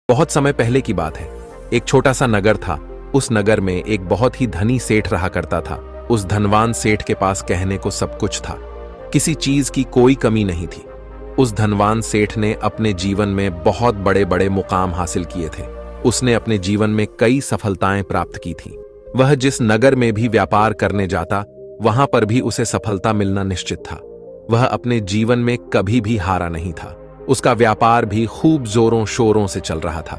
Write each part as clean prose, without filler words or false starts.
बहुत समय पहले की बात है। एक छोटा सा नगर था। उस नगर में एक बहुत ही धनी सेठ रहा करता था। उस धनवान सेठ के पास कहने को सब कुछ था। किसी चीज की कोई कमी नहीं थी। उस धनवान सेठ ने अपने जीवन में बहुत बड़े बड़े मुकाम हासिल किए थे। उसने अपने जीवन में कई सफलताएं प्राप्त की थी। वह जिस नगर में भी व्यापार करने जाता, वहां पर भी उसे सफलता मिलना निश्चित था। वह अपने जीवन में कभी भी हारा नहीं था। उसका व्यापार भी खूब जोरों शोरों से चल रहा था।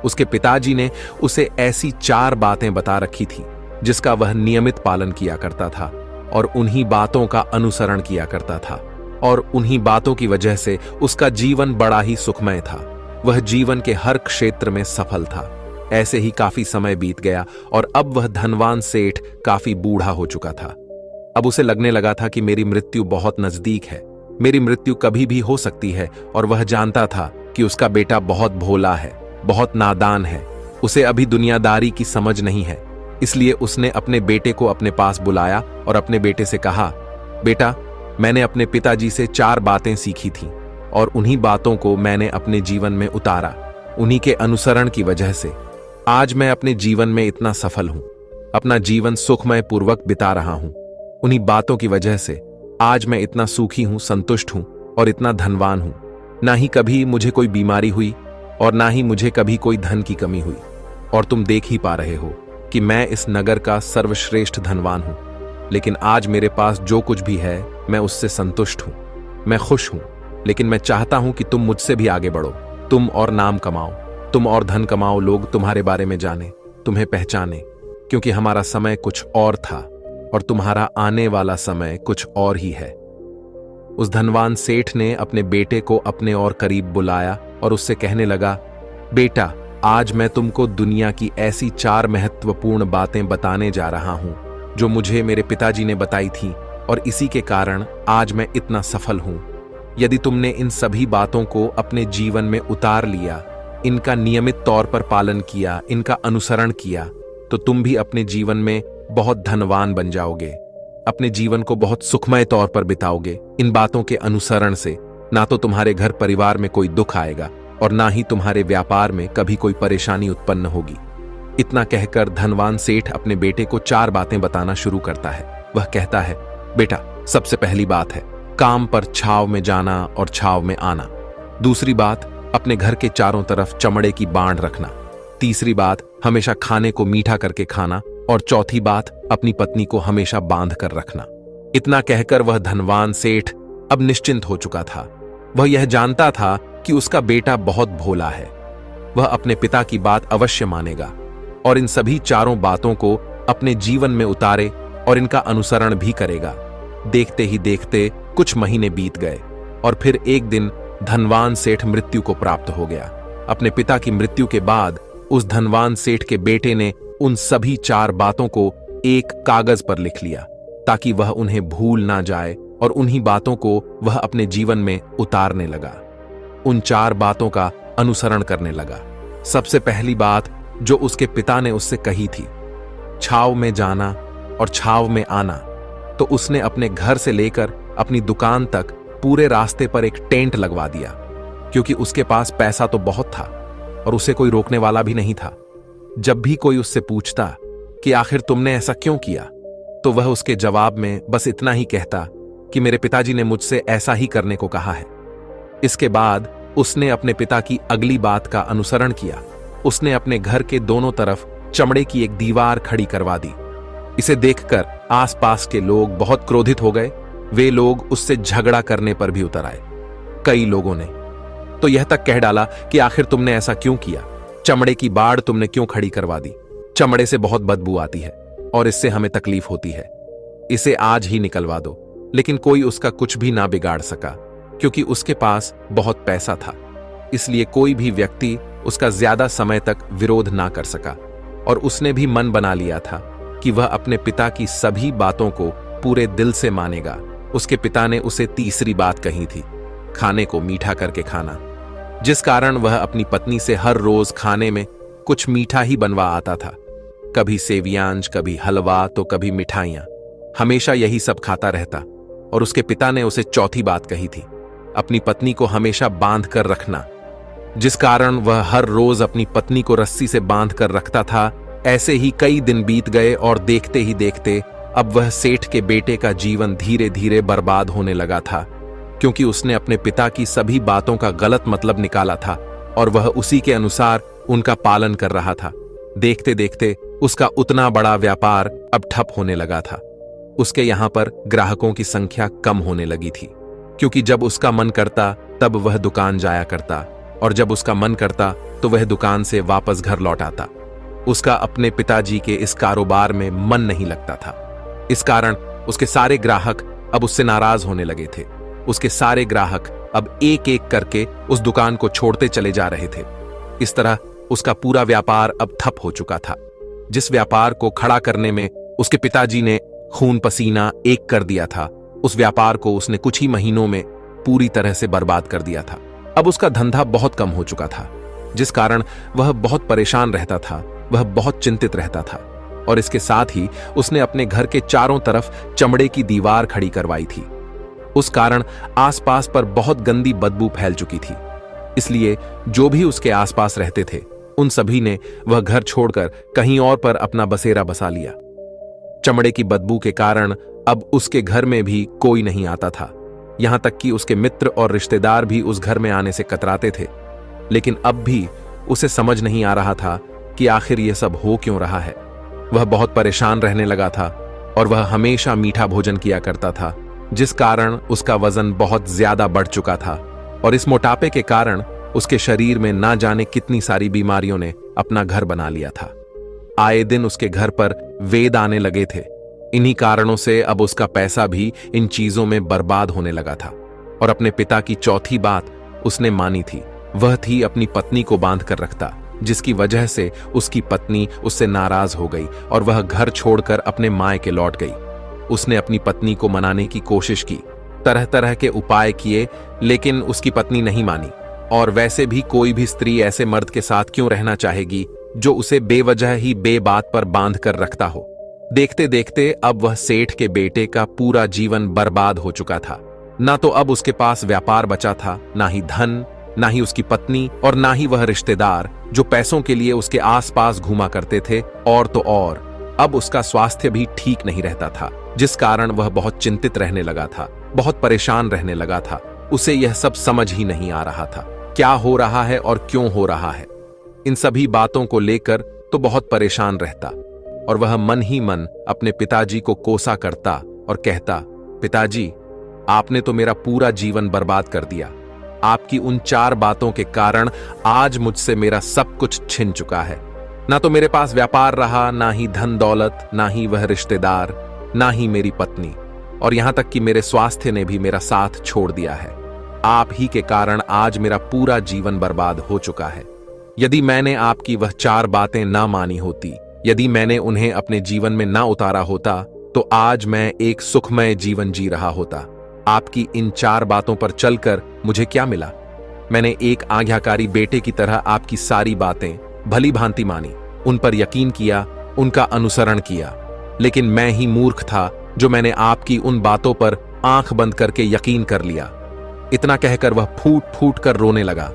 उसके पिताजी ने उसे ऐसी 4 बातें बता रखी थी जिसका वह नियमित पालन किया करता था और उन्हीं बातों का अनुसरण किया करता था, और उन्हीं बातों की वजह से उसका जीवन बड़ा ही सुखमय था। वह जीवन के हर क्षेत्र में सफल था। ऐसे ही काफी समय बीत गया और अब वह धनवान सेठ काफी बूढ़ा हो चुका था। अब उसे लगने लगा था कि मेरी मृत्यु बहुत नजदीक है। मेरी मृत्यु कभी भी हो सकती है, और वह जानता था कि उसका बेटा बहुत भोला है, बहुत नादान है। उसे अभी दुनियादारी की समझ नहीं है। इसलिए उसने अपने बेटे को अपने पास बुलाया और अपने बेटे से कहा, बेटा, मैंने अपने पिताजी से 4 बातें सीखी थीं और उन्हीं बातों को मैंने अपने जीवन में उतारा। उन्हीं के अनुसरण की वजह से आज मैं अपने जीवन में इतना सफल हूं। अपना जीवन सुखमय पूर्वक बिता रहा हूं। उन्हीं बातों की वजह से आज मैं इतना सुखी हूं, संतुष्ट हूं और इतना धनवान हूं। ना ही कभी मुझे कोई बीमारी हुई और ना ही मुझे कभी कोई धन की कमी हुई। और तुम देख ही पा रहे हो कि मैं इस नगर का सर्वश्रेष्ठ धनवान हूं। लेकिन आज मेरे पास जो कुछ भी है, मैं उससे संतुष्ट हूं, मैं खुश हूं। लेकिन मैं चाहता हूं कि तुम मुझसे भी आगे बढ़ो। तुम और नाम कमाओ, तुम और धन कमाओ, लोग तुम्हारे बारे में जाने, तुम्हें पहचाने, क्योंकि हमारा समय कुछ और था और तुम्हारा आने वाला समय कुछ और ही है। उस धनवान सेठ ने अपने बेटे को अपने और करीब बुलाया और उससे कहने लगा, बेटा, आज मैं तुमको दुनिया की ऐसी 4 महत्वपूर्ण बातें बताने जा रहा हूं जो मुझे मेरे पिताजी ने बताई थी, और इसी के कारण आज मैं इतना सफल हूं। यदि तुमने इन सभी बातों को अपने जीवन में उतार लिया, इनका नियमित तौर पर पालन किया, इनका अनुसरण किया, तो तुम भी अपने जीवन में बहुत धनवान बन जाओगे। अपने जीवन को बहुत सुखमय तौर पर बिताओगे। इन बातों के अनुसरण से ना तो तुम्हारे घर परिवार में कोई दुख आएगा और ना ही तुम्हारे व्यापार में कभी कोई परेशानी उत्पन्न होगी। इतना कहकर धनवान सेठ अपने बेटे को 4 बातें बताना शुरू करता है। वह कहता है, बेटा, सबसे पहली बात है काम पर छाव में जाना और छाव में आना। दूसरी बात, अपने घर के चारों तरफ चमड़े की बांड रखना। तीसरी बात, हमेशा खाने को मीठा करके खाना। और चौथी बात, अपनी पत्नी को हमेशा बांध कर रखना। इतना कहकर वह धनवान सेठ अब निश्चिंत हो चुका था। वह यह जानता था कि उसका बेटा बहुत भोला है। वह अपने पिता की बात अवश्य मानेगा और इन सभी 4 बातों को अपने जीवन में उतारे और इनका अनुसरण भी करेगा। देखते ही देखते कुछ महीने बीत गए और फिर एक दिन धनवान सेठ मृत्यु को प्राप्त हो गया। अपने पिता की मृत्यु के बाद उस धनवान सेठ के बेटे ने उन सभी 4 बातों को एक कागज पर लिख लिया ताकि वह उन्हें भूल ना जाए, और उन्हीं बातों को वह अपने जीवन में उतारने लगा। उन 4 बातों का अनुसरण करने लगा। सबसे पहली बात जो उसके पिता ने उससे कही थी, छाव में जाना और छाव में आना, तो उसने अपने घर से लेकर अपनी दुकान तक पूरे रास्ते पर एक टेंट लगवा दिया, क्योंकि उसके पास पैसा तो बहुत था और उसे कोई रोकने वाला भी नहीं था। जब भी कोई उससे पूछता कि आखिर तुमने ऐसा क्यों किया, तो वह उसके जवाब में बस इतना ही कहता कि मेरे पिताजी ने मुझसे ऐसा ही करने को कहा है। इसके बाद उसने अपने पिता की अगली बात का अनुसरण किया। उसने अपने घर के दोनों तरफ चमड़े की एक दीवार खड़ी करवा दी। इसे देखकर आसपास के लोग बहुत क्रोधित हो गए। वे लोग उससे झगड़ा करने पर भी उतर आए। कई लोगों ने तो यह तक कह डाला कि आखिर तुमने ऐसा क्यों किया, चमड़े की बाड़ तुमने क्यों खड़ी करवा दी, चमड़े से बहुत बदबू आती है और इससे हमें तकलीफ होती है, इसे आज ही निकलवा दो। लेकिन कोई उसका कुछ भी ना बिगाड़ सका, क्योंकि उसके पास बहुत पैसा था। इसलिए कोई भी व्यक्ति उसका ज्यादा समय तक विरोध ना कर सका, और उसने भी मन बना लिया था कि वह अपने पिता की सभी बातों को पूरे दिल से मानेगा। उसके पिता ने उसे तीसरी बात कही थी, खाने को मीठा करके खाना, जिस कारण वह अपनी पत्नी से हर रोज खाने में कुछ मीठा ही बनवा आता था। कभी सेवियांज, कभी हलवा, तो कभी मिठाइयां। हमेशा यही सब खाता रहता। और उसके पिता ने उसे चौथी बात कही थी, अपनी पत्नी को हमेशा बांध कर रखना। जिस कारण वह हर रोज अपनी पत्नी को रस्सी से बांध कर रखता था। ऐसे ही कई दिन बीत गए और देखते ही देखते अब वह सेठ के बेटे का जीवन धीरे धीरे बर्बाद होने लगा था, क्योंकि उसने अपने पिता की सभी बातों का गलत मतलब निकाला था और वह उसी के अनुसार उनका पालन कर रहा था। देखते देखते उसका उतना बड़ा व्यापार अब ठप होने लगा था। उसके यहां पर ग्राहकों की संख्या कम होने लगी थी, क्योंकि जब उसका मन करता तब वह दुकान जाया करता और जब उसका मन करता तो वह दुकान से वापस घर लौट आता। उसका अपने पिताजी के इस कारोबार में मन नहीं लगता था। इस कारण उसके सारे ग्राहक अब उससे नाराज होने लगे थे। उसके सारे ग्राहक अब एक एक करके उस दुकान को छोड़ते चले जा रहे थे। इस तरह उसका पूरा व्यापार अब ठप हो चुका था। जिस व्यापार को खड़ा करने में उसके पिताजी ने खून पसीना एक कर दिया था, उस व्यापार को उसने कुछ ही महीनों में पूरी तरह से बर्बाद कर दिया था। अब उसका धंधा बहुत कम हो चुका था, जिस कारण वह बहुत परेशान रहता था, वह बहुत चिंतित रहता था। और इसके साथ ही उसने अपने घर के चारों तरफ चमड़े की दीवार खड़ी करवाई थी। उस कारण आसपास पर बहुत गंदी बदबू फैल चुकी थी। इसलिए जो भी उसके आसपास रहते थे उन सभी ने वह घर छोड़कर कहीं और पर अपना बसेरा बसा लिया। चमड़े की बदबू के कारण अब उसके घर में भी कोई नहीं आता था। यहां तक कि उसके मित्र और रिश्तेदार भी उस घर में आने से कतराते थे। लेकिन अब भी उसे समझ नहीं आ रहा था कि आखिर यह सब हो क्यों रहा है। वह बहुत परेशान रहने लगा था और वह हमेशा मीठा भोजन किया करता था, जिस कारण उसका वजन बहुत ज्यादा बढ़ चुका था। और इस मोटापे के कारण उसके शरीर में ना जाने कितनी सारी बीमारियों ने अपना घर बना लिया था। आए दिन उसके घर पर वेद आने लगे थे। इन्हीं कारणों से अब उसका पैसा भी इन चीजों में बर्बाद होने लगा था। और अपने पिता की चौथी बात उसने मानी थी, वह थी अपनी पत्नी को बांध कर रखता, जिसकी वजह से उसकी पत्नी उससे नाराज हो गई और वह घर छोड़कर अपने मायके लौट गई। उसने अपनी पत्नी को मनाने की कोशिश की, तरह तरह के उपाय किए, लेकिन उसकी पत्नी नहीं मानी। और वैसे भी कोई भी स्त्री ऐसे मर्द के साथ क्यों रहना चाहेगी जो उसे बेवजह ही बेबात पर बांध कर रखता हो। देखते देखते अब वह सेठ के बेटे का पूरा जीवन बर्बाद हो चुका था। ना तो अब उसके पास व्यापार बचा था, ना ही धन, ना ही उसकी पत्नी और ना ही वह रिश्तेदार जो पैसों के लिए उसके आसपास घूमा करते थे। और तो और अब उसका स्वास्थ्य भी ठीक नहीं रहता था, जिस कारण वह बहुत चिंतित रहने लगा था, बहुत परेशान रहने लगा था। उसे यह सब समझ ही नहीं आ रहा था क्या हो रहा है और क्यों हो रहा है। इन सभी बातों को लेकर तो बहुत परेशान रहता और वह मन ही मन अपने पिताजी को कोसा करता और कहता, पिताजी, आपने तो मेरा पूरा जीवन बर्बाद कर दिया। आपकी उन 4 बातों के कारण आज मुझसे मेरा सब कुछ छिन चुका है। ना तो मेरे पास व्यापार रहा, ना ही धन दौलत, ना ही वह रिश्तेदार, ना ही मेरी पत्नी, और यहां तक कि मेरे स्वास्थ्य ने भी मेरा साथ छोड़ दिया है। आप ही के कारण आज मेरा पूरा जीवन बर्बाद हो चुका है। यदि मैंने आपकी वह 4 बातें ना मानी होती, यदि मैंने उन्हें अपने जीवन में ना उतारा होता, तो आज मैं एक सुखमय जीवन जी रहा होता। आपकी इन 4 बातों पर चलकर मुझे क्या मिला? मैंने एक आज्ञाकारी बेटे की तरह आपकी सारी बातें भली भांति मानी, उन पर यकीन किया, उनका अनुसरण किया। लेकिन मैं ही मूर्ख था जो मैंने आपकी उन बातों पर आंख बंद करके यकीन कर लिया। इतना कहकर वह फूट फूट कर रोने लगा।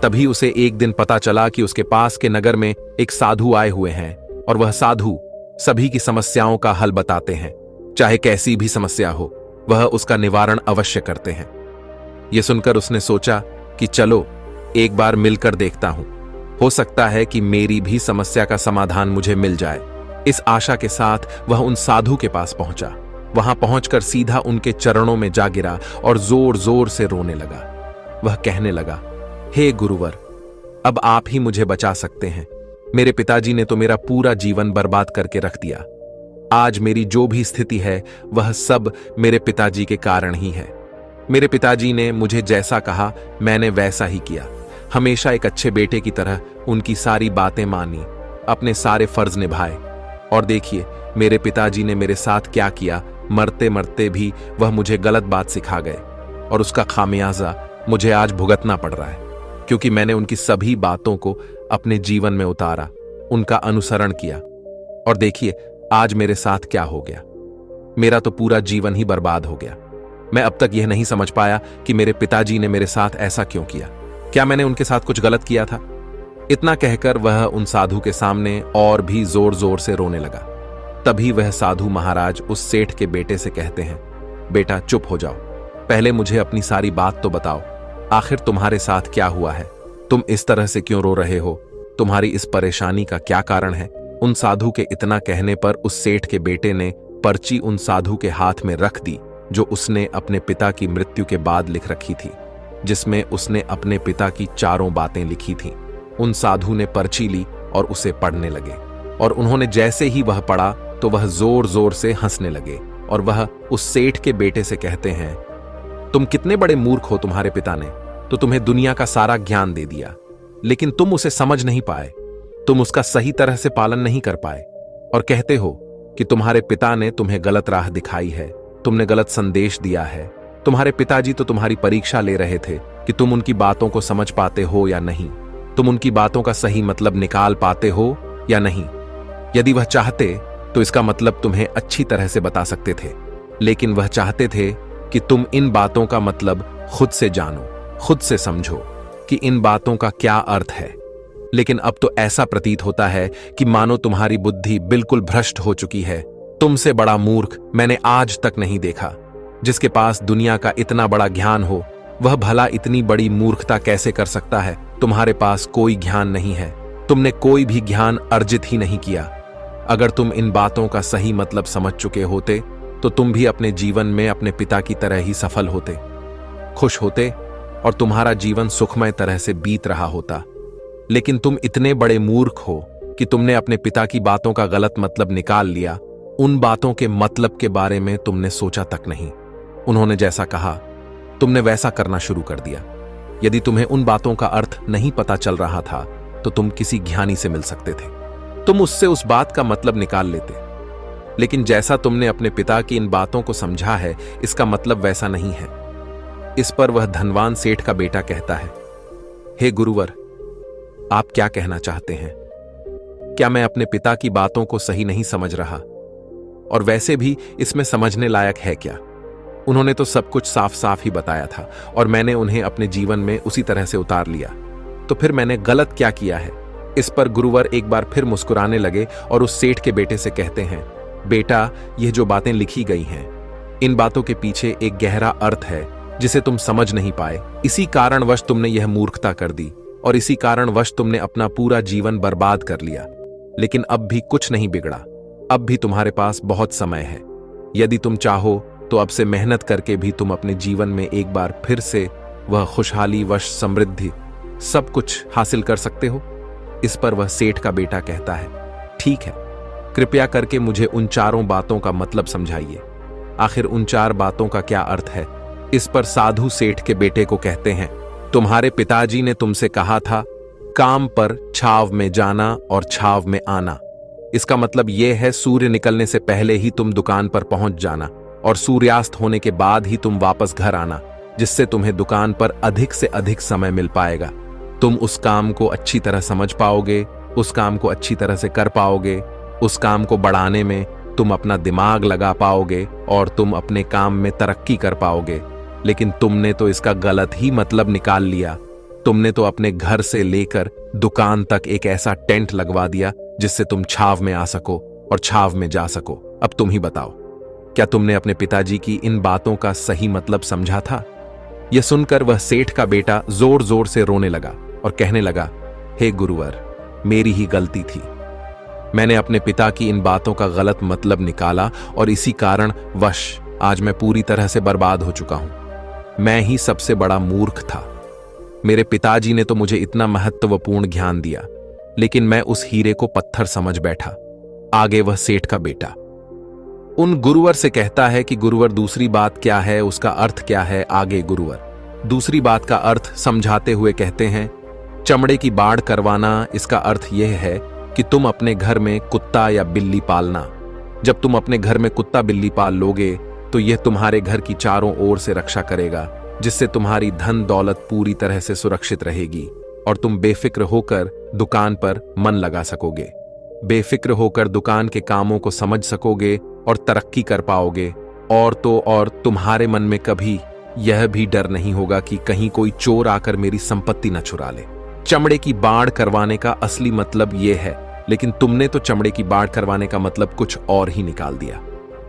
तभी उसे एक दिन पता चला कि उसके पास के नगर में एक साधु आए हुए हैं और वह साधु सभी की समस्याओं का हल बताते हैं। चाहे कैसी भी समस्या हो, वह उसका निवारण अवश्य करते हैं। यह सुनकर उसने सोचा कि चलो एक बार मिलकर देखता हूं, हो सकता है कि मेरी भी समस्या का समाधान मुझे मिल जाए। इस आशा के साथ वह उन साधु के पास पहुंचा। वहां पहुंचकर सीधा उनके चरणों में जा गिरा और जोर जोर से रोने लगा। वह कहने लगा, हे गुरुवर, अब आप ही मुझे बचा सकते हैं। मेरे पिताजी ने तो मेरा पूरा जीवन बर्बाद करके रख दिया। आज मेरी जो भी स्थिति है वह सब मेरे पिताजी के कारण ही है। मेरे पिताजी ने मुझे जैसा कहा मैंने वैसा ही किया। हमेशा एक अच्छे बेटे की तरह उनकी सारी बातें मानी, अपने सारे फर्ज निभाए। और देखिए मेरे पिताजी ने मेरे साथ क्या किया। मरते मरते भी वह मुझे गलत बात सिखा गए और उसका खामियाजा मुझे आज भुगतना पड़ रहा है, क्योंकि मैंने उनकी सभी बातों को अपने जीवन में उतारा, उनका अनुसरण किया। और देखिए आज मेरे साथ क्या हो गया। मेरा तो पूरा जीवन ही बर्बाद हो गया। मैं अब तक यह नहीं समझ पाया कि मेरे पिताजी ने मेरे साथ ऐसा क्यों किया। क्या मैंने उनके साथ कुछ गलत किया था? इतना कहकर वह उन साधु के सामने और भी जोर जोर से रोने लगा। तभी वह साधु महाराज उस सेठ के बेटे से कहते हैं, बेटा चुप हो जाओ, पहले मुझे अपनी सारी बात तो बताओ। आखिर तुम्हारे साथ क्या हुआ है? तुम इस तरह से क्यों रो रहे हो? तुम्हारी इस परेशानी का क्या कारण है? उन साधु के इतना कहने पर उस सेठ के बेटे ने पर्ची उन साधु के हाथ में रख दी, जो उसने अपने पिता की मृत्यु के बाद लिख रखी थी, जिसमें उसने अपने पिता की चारों बातें लिखी थीं। उन साधु ने पर्ची ली और उसे पढ़ने लगे, और उन्होंने जैसे ही वह पढ़ा तो वह जोर जोर से हंसने लगे, और वह उस सेठ के बेटे से कहते हैं, तुम कितने बड़े मूर्ख हो। तुम्हारे पिता ने तो तुम्हें दुनिया का सारा ज्ञान दे दिया, लेकिन तुम उसे समझ नहीं पाए, तुम उसका सही तरह से पालन नहीं कर पाए, और कहते हो कि तुम्हारे पिता ने तुम्हें गलत राह दिखाई है, तुमने गलत संदेश दिया है। तुम्हारे पिताजी तो तुम्हारी परीक्षा ले रहे थे कि तुम उनकी बातों को समझ पाते हो या नहीं, तुम उनकी बातों का सही मतलब निकाल पाते हो या नहीं। यदि वह चाहते तो इसका मतलब तुम्हें अच्छी तरह से बता सकते थे, लेकिन वह चाहते थे कि तुम इन बातों का मतलब खुद से जानो, खुद से समझो कि इन बातों का क्या अर्थ है। लेकिन अब तो ऐसा प्रतीत होता है कि मानो तुम्हारी बुद्धि बिल्कुल भ्रष्ट हो चुकी है। तुमसे बड़ा मूर्ख मैंने आज तक नहीं देखा। जिसके पास दुनिया का इतना बड़ा ज्ञान हो, वह भला इतनी बड़ी मूर्खता कैसे कर सकता है? तुम्हारे पास कोई ज्ञान नहीं है, तुमने कोई भी ज्ञान अर्जित ही नहीं किया। अगर तुम इन बातों का सही मतलब समझ चुके होते तो तुम भी अपने जीवन में अपने पिता की तरह ही सफल होते, खुश होते, और तुम्हारा जीवन सुखमय तरह से बीत रहा होता। लेकिन तुम इतने बड़े मूर्ख हो कि तुमने अपने पिता की बातों का गलत मतलब निकाल लिया। उन बातों के मतलब के बारे में तुमने सोचा तक नहीं। उन्होंने जैसा कहा तुमने वैसा करना शुरू कर दिया। यदि तुम्हें उन बातों का अर्थ नहीं पता चल रहा था तो तुम किसी ज्ञानी से मिल सकते थे, तुम उससे उस बात का मतलब निकाल लेते। लेकिन जैसा तुमने अपने पिता की इन बातों को समझा है, इसका मतलब वैसा नहीं है। इस पर वह धनवान सेठ का बेटा कहता है, हे गुरुवर, आप क्या कहना चाहते हैं? क्या मैं अपने पिता की बातों को सही नहीं समझ रहा? और वैसे भी इसमें समझने लायक है क्या? उन्होंने तो सब कुछ साफ साफ ही बताया था और मैंने उन्हें अपने जीवन में उसी तरह से उतार लिया। तो फिर मैंने गलत क्या किया है? इस पर गुरुवर एक बार फिर मुस्कुराने लगे और उस सेठ के बेटे से कहते हैं, बेटा, यह जो बातें लिखी गई हैं, इन बातों के पीछे एक गहरा अर्थ है जिसे तुम समझ नहीं पाए। इसी कारणवश तुमने यह मूर्खता कर दी और इसी कारणवश तुमने अपना पूरा जीवन बर्बाद कर लिया। लेकिन अब भी कुछ नहीं बिगड़ा, अब भी तुम्हारे पास बहुत समय है। यदि तुम चाहो तो अब से मेहनत करके भी तुम अपने जीवन में एक बार फिर से वह खुशहाली, वश, समृद्धि सब कुछ हासिल कर सकते हो। इस पर वह सेठ का बेटा कहता है, ठीक है, कृपया करके मुझे उन चारों बातों का मतलब समझाइए। आखिर उन चार बातों का क्या अर्थ है? इस पर साधु सेठ के बेटे को कहते हैं, तुम्हारे पिताजी ने तुमसे कहा था, काम पर छाव में जाना और छाव में आना। इसका मतलब यह है सूर्य निकलने से पहले ही तुम दुकान पर पहुंच जाना और सूर्यास्त होने के बाद ही तुम वापस घर आना, जिससे तुम्हें दुकान पर अधिक से अधिक समय मिल पाएगा। तुम उस काम को अच्छी तरह समझ पाओगे, उस काम को अच्छी तरह से कर पाओगे, उस काम को बढ़ाने में तुम अपना दिमाग लगा पाओगे और तुम अपने काम में तरक्की कर पाओगे। लेकिन तुमने तो इसका गलत ही मतलब निकाल लिया। तुमने तो अपने घर से लेकर दुकान तक एक ऐसा टेंट लगवा दिया जिससे तुम छाव में आ सको और छाव में जा सको। अब तुम ही बताओ, क्या तुमने अपने पिताजी की इन बातों का सही मतलब समझा था? यह सुनकर वह सेठ का बेटा जोर जोर से रोने लगा और कहने लगा, हे गुरुवर, मेरी ही गलती थी। मैंने अपने पिता की इन बातों का गलत मतलब निकाला और इसी कारण वश आज मैं पूरी तरह से बर्बाद हो चुका हूं। मैं ही सबसे बड़ा मूर्ख था। मेरे पिताजी ने तो मुझे इतना महत्वपूर्ण ज्ञान दिया, लेकिन मैं उस हीरे को पत्थर समझ बैठा। आगे वह सेठ का बेटा उन गुरुवर से कहता है कि गुरुवर, दूसरी बात क्या है, उसका अर्थ क्या है? आगे गुरुवर दूसरी बात का अर्थ समझाते हुए कहते हैं, चमड़े की बाड़ करवाना, इसका अर्थ यह है कि तुम अपने घर में कुत्ता या बिल्ली पालना। जब तुम अपने घर में कुत्ता बिल्ली पाल लोगे तो यह तुम्हारे घर की चारों ओर से रक्षा करेगा, जिससे तुम्हारी धन दौलत पूरी तरह से सुरक्षित रहेगी और तुम बेफिक्र होकर दुकान पर मन लगा सकोगे, बेफिक्र होकर दुकान के कामों को समझ सकोगे और तरक्की कर पाओगे। और तो और तुम्हारे मन में कभी यह भी डर नहीं होगा कि कहीं कोई चोर आकर मेरी संपत्ति न चुरा ले। चमड़े की बाढ़ करवाने का असली मतलब यह है, लेकिन तुमने तो चमड़े की बाढ़ करवाने का मतलब कुछ और ही निकाल दिया।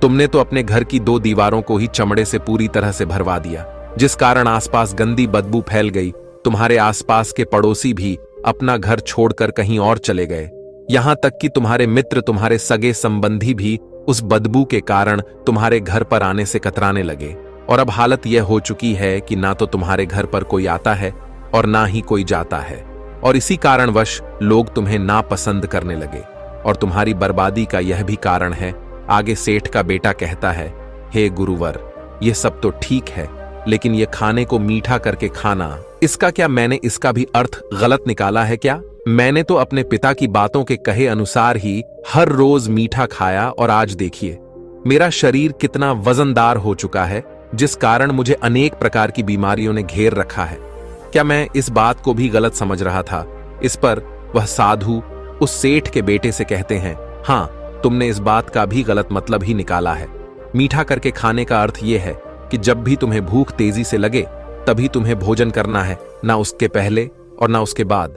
तुमने तो अपने घर की 2 दीवारों को ही चमड़े से पूरी तरह से भरवा दिया, जिस कारण आसपास गंदी बदबू फैल गई। तुम्हारे आसपास के पड़ोसी भी अपना घर छोड़कर कहीं और चले गए। यहां तक कि तुम्हारे मित्र, तुम्हारे सगे संबंधी भी उस बदबू के कारण तुम्हारे घर पर आने से कतराने लगे। और अब हालत यह हो चुकी है कि ना तो तुम्हारे घर पर कोई आता है और ना ही कोई जाता है। और इसी कारणवश लोग तुम्हें नापसंद करने लगे। और तुम्हारी बर्बादी का यह भी कारण है। आगे सेठ का बेटा कहता है, हे गुरुवर, ये सब तो ठीक है, लेकिन ये खाने को मीठा करके खाना, इसका क्या मैंने इसका भी अर्थ गलत निकाला है क्या? मैंने तो अपने पिता की बातों के कहे अनुसार ही हर रोज मीठा खाया, और आज देखिए मेरा शरीर कितना वजनदार हो चुका है, जिस कारण मुझे अनेक प्रकार की बीमारियों ने घेर रखा है। क्या मैं इस बात को भी गलत समझ रहा था? इस पर वह साधु उस सेठ के बेटे से कहते हैं, हाँ, तुमने इस बात का भी गलत मतलब ही निकाला है। मीठा करके खाने का अर्थ यह है कि जब भी तुम्हें भूख तेजी से लगे तभी तुम्हें भोजन करना है, ना उसके पहले और ना उसके बाद।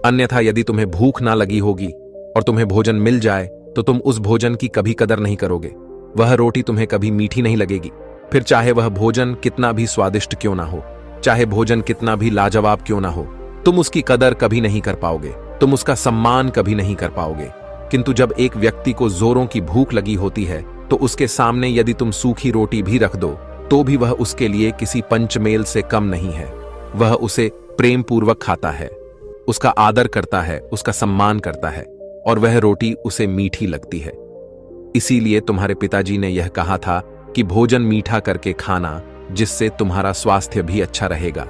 अन्यथा यदि तुम्हें भूख ना लगी होगी और तुम्हें भोजन मिल जाए तो तुम उस भोजन की कभी कदर नहीं करोगे। वह रोटी तुम्हें कभी मीठी नहीं लगेगी, फिर चाहे वह भोजन कितना भी स्वादिष्ट क्यों ना हो, चाहे भोजन कितना भी लाजवाब क्यों ना हो, तुम उसकी कदर कभी नहीं कर पाओगे, तुम उसका सम्मान कभी नहीं कर पाओगे। किंतु जब एक व्यक्ति को जोरों की भूख लगी होती है तो उसके सामने यदि तुम सूखी रोटी भी रख दो तो भी वह उसके लिए किसी पंचमेल से कम नहीं है। वह उसे प्रेम पूर्वक खाता है, उसका आदर करता है, उसका सम्मान करता है, और वह रोटी उसे मीठी लगती है। इसीलिए तुम्हारे पिताजी ने यह कहा था कि भोजन मीठा करके खाना, जिससे तुम्हारा स्वास्थ्य भी अच्छा रहेगा।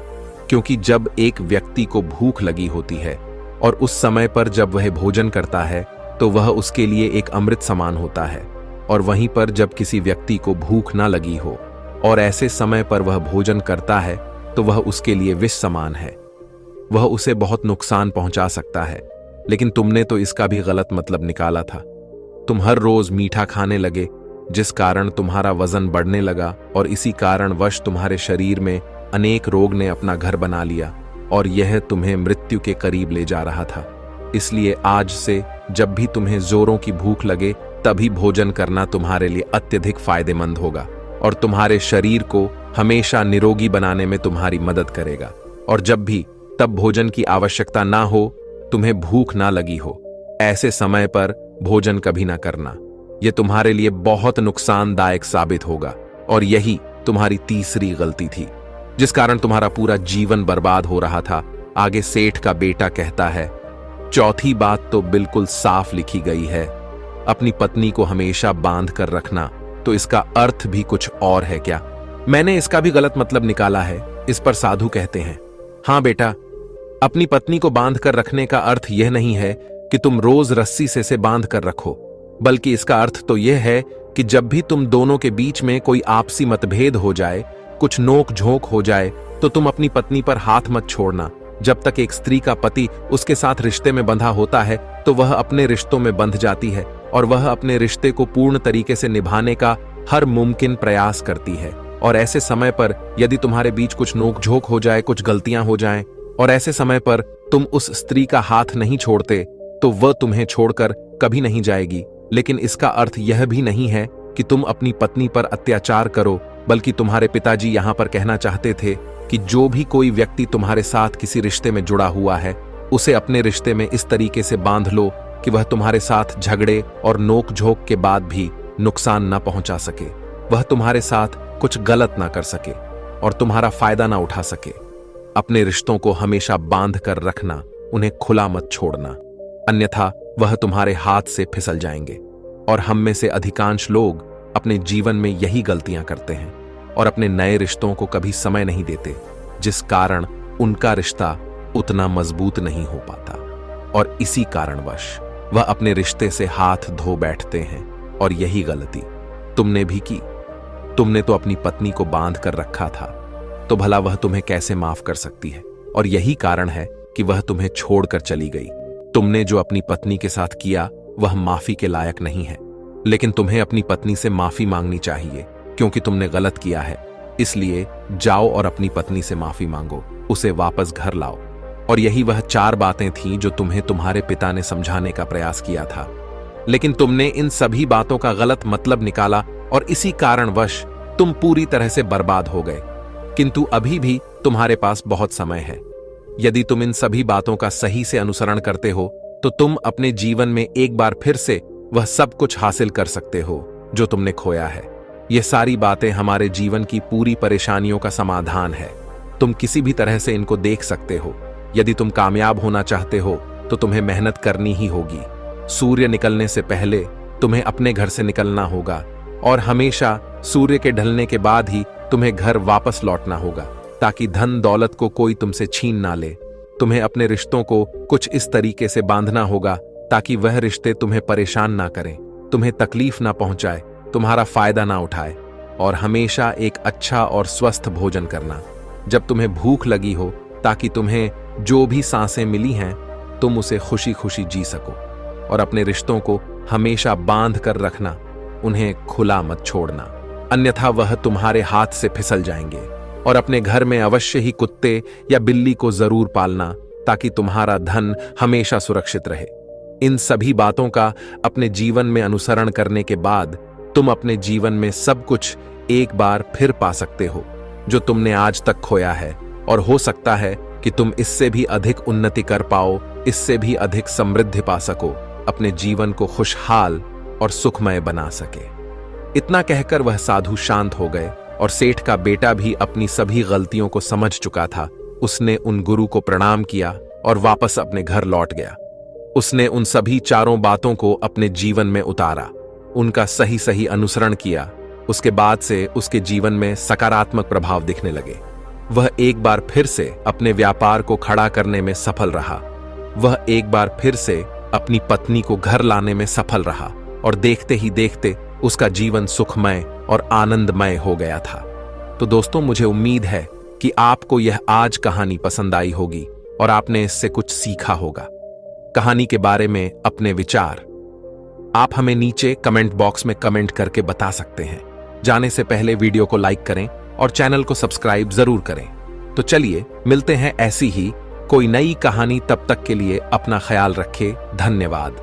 क्योंकि जब एक व्यक्ति को भूख लगी होती है और उस समय पर जब वह भोजन करता है तो वह उसके लिए एक अमृत समान होता है, और वहीं पर जब किसी व्यक्ति को भूख ना लगी हो और ऐसे समय पर वह भोजन करता है तो वह उसके लिए विष समान है, वह उसे बहुत नुकसान पहुंचा सकता है। लेकिन तुमने तो इसका भी गलत मतलब निकाला था। तुम हर रोज मीठा खाने लगे, जिस कारण तुम्हारा वजन बढ़ने लगा, और इसी कारणवश तुम्हारे शरीर में अनेक रोग ने अपना घर बना लिया और यह तुम्हें मृत्यु के करीब ले जा रहा था। इसलिए आज से जब भी तुम्हें जोरों की भूख लगे तभी भोजन करना तुम्हारे लिए अत्यधिक फायदेमंद होगा और तुम्हारे शरीर को हमेशा निरोगी बनाने में तुम्हारी मदद करेगा। और जब भी तब भोजन की आवश्यकता ना हो, तुम्हें भूख ना लगी हो, ऐसे समय पर भोजन कभी ना करना। यह तुम्हारे लिए बहुत नुकसानदायक साबित होगा। और यही तुम्हारी तीसरी गलती थी, जिस कारण तुम्हारा पूरा जीवन बर्बाद हो रहा था। आगे सेठ का बेटा कहता है, चौथी बात तो बिल्कुल साफ लिखी गई है, अपनी पत्नी को हमेशा बांध कर रखना। तो इसका अर्थ भी कुछ और है क्या? मैंने इसका भी गलत मतलब निकाला है। इस पर साधु कहते हैं, हाँ बेटा, अपनी पत्नी को बांध कर रखने का अर्थ यह नहीं है कि तुम रोज रस्सी से बांध कर रखो, बल्कि इसका अर्थ तो यह है कि जब भी तुम दोनों के बीच में कोई आपसी मतभेद हो जाए, कुछ नोक झोंक हो जाए, तो तुम अपनी पत्नी पर हाथ मत छोड़ना। जब तक एक स्त्री का पति उसके साथ रिश्ते में बंधा होता है तो वह अपने रिश्तों में बंध जाती है और वह अपने रिश्ते को पूर्ण तरीके से निभाने का हर मुमकिन प्रयास करती है। और ऐसे समय पर यदि तुम्हारे बीच कुछ नोकझोंक हो जाए, कुछ गलतियां हो जाएं, और ऐसे समय पर तुम उस स्त्री का हाथ नहीं छोड़ते तो वह तुम्हें छोड़कर कभी नहीं जाएगी। लेकिन इसका अर्थ यह भी नहीं है कि तुम अपनी पत्नी पर अत्याचार करो, बल्कि तुम्हारे पिताजी यहां पर कहना चाहते थे कि जो भी कोई व्यक्ति तुम्हारे साथ किसी रिश्ते में जुड़ा हुआ है, उसे अपने रिश्ते में इस तरीके से बांध लो कि वह तुम्हारे साथ झगड़े और नोक-झोंक के बाद भी नुकसान न पहुंचा सके, वह तुम्हारे साथ कुछ गलत ना कर सके और तुम्हारा फायदा ना उठा सके। अपने रिश्तों को हमेशा बांध कर रखना, उन्हें खुला मत छोड़ना, अन्यथा वह तुम्हारे हाथ से फिसल जाएंगे। और हम में से अधिकांश लोग अपने जीवन में यही गलतियां करते हैं और अपने नए रिश्तों को कभी समय नहीं देते, जिस कारण उनका रिश्ता उतना मजबूत नहीं हो पाता और इसी कारणवश वह अपने रिश्ते से हाथ धो बैठते हैं। और यही गलती तुमने भी की। तुमने तो अपनी पत्नी को बांध कर रखा था, तो भला वह तुम्हें कैसे माफ कर सकती है? और यही कारण है कि वह तुम्हें छोड़कर चली गई। तुमने जो अपनी पत्नी के साथ किया वह माफी के लायक नहीं है, लेकिन तुम्हें अपनी पत्नी से माफी मांगनी चाहिए क्योंकि तुमने गलत किया है। इसलिए जाओ और अपनी पत्नी से माफी मांगो, उसे वापस घर लाओ। और यही वह 4 बातें थीं जो तुम्हें तुम्हारे पिता ने समझाने का प्रयास किया था, लेकिन तुमने इन सभी बातों का गलत मतलब निकाला और इसी कारणवश तुम पूरी तरह से बर्बाद हो गए। किंतु अभी भी तुम्हारे पास बहुत समय है। यदि तुम इन सभी बातों का सही से अनुसरण करते हो तो तुम अपने जीवन में एक बार फिर से वह सब कुछ हासिल कर सकते हो जो तुमने खोया है। ये सारी बातें हमारे जीवन की पूरी परेशानियों का समाधान है। तुम किसी भी तरह से इनको देख सकते हो। यदि तुम कामयाब होना चाहते हो तो तुम्हें मेहनत करनी ही होगी। सूर्य निकलने से पहले तुम्हें अपने घर से निकलना होगा और हमेशा सूर्य के ढलने के बाद ही तुम्हें घर वापस लौटना होगा, ताकि धन दौलत को कोई तुमसे छीन ना ले। तुम्हें अपने रिश्तों को कुछ इस तरीके से बांधना होगा ताकि वह रिश्ते तुम्हें परेशान ना करें, तुम्हें तकलीफ ना पहुंचाए, तुम्हारा फायदा ना उठाए। और हमेशा एक अच्छा और स्वस्थ भोजन करना जब तुम्हें भूख लगी हो, ताकि तुम्हें जो भी सांसें मिली हैं तुम उसे खुशी खुशी जी सको। और अपने रिश्तों को हमेशा बांध कर रखना, उन्हें खुला मत छोड़ना, अन्यथा वह तुम्हारे हाथ से फिसल जाएंगे। और अपने घर में अवश्य ही कुत्ते या बिल्ली को जरूर पालना, ताकि तुम्हारा धन हमेशा सुरक्षित रहे। इन सभी बातों का अपने जीवन में अनुसरण करने के बाद तुम अपने जीवन में सब कुछ एक बार फिर पा सकते हो जो तुमने आज तक खोया है। और हो सकता है कि तुम इससे भी अधिक उन्नति कर पाओ, इससे भी अधिक समृद्धि पा सको, अपने जीवन को खुशहाल और सुखमय बना सके। इतना कहकर वह साधु शांत हो गए और सेठ का बेटा भी अपनी सभी गलतियों को समझ चुका था। उसने उन गुरु को प्रणाम किया और वापस अपने घर लौट गया। उसने उन सभी 4 बातों को अपने जीवन में उतारा, उनका सही सही अनुसरण किया। उसके बाद से उसके जीवन में सकारात्मक प्रभाव दिखने लगे। वह एक बार फिर से अपने व्यापार को खड़ा करने में सफल रहा। वह एक बार फिर से अपनी पत्नी को घर लाने में सफल रहा और देखते ही देखते उसका जीवन सुखमय और आनंदमय हो गया था। तो दोस्तों, मुझे उम्मीद है कि आपको यह आज कहानी पसंद आई होगी और आपने इससे कुछ सीखा होगा। कहानी के बारे में अपने विचार आप हमें नीचे कमेंट बॉक्स में कमेंट करके बता सकते हैं। जाने से पहले वीडियो को लाइक करें और चैनल को सब्सक्राइब जरूर करें। तो चलिए मिलते हैं ऐसी ही कोई नई कहानी। तब तक के लिए अपना ख्याल रखें। धन्यवाद।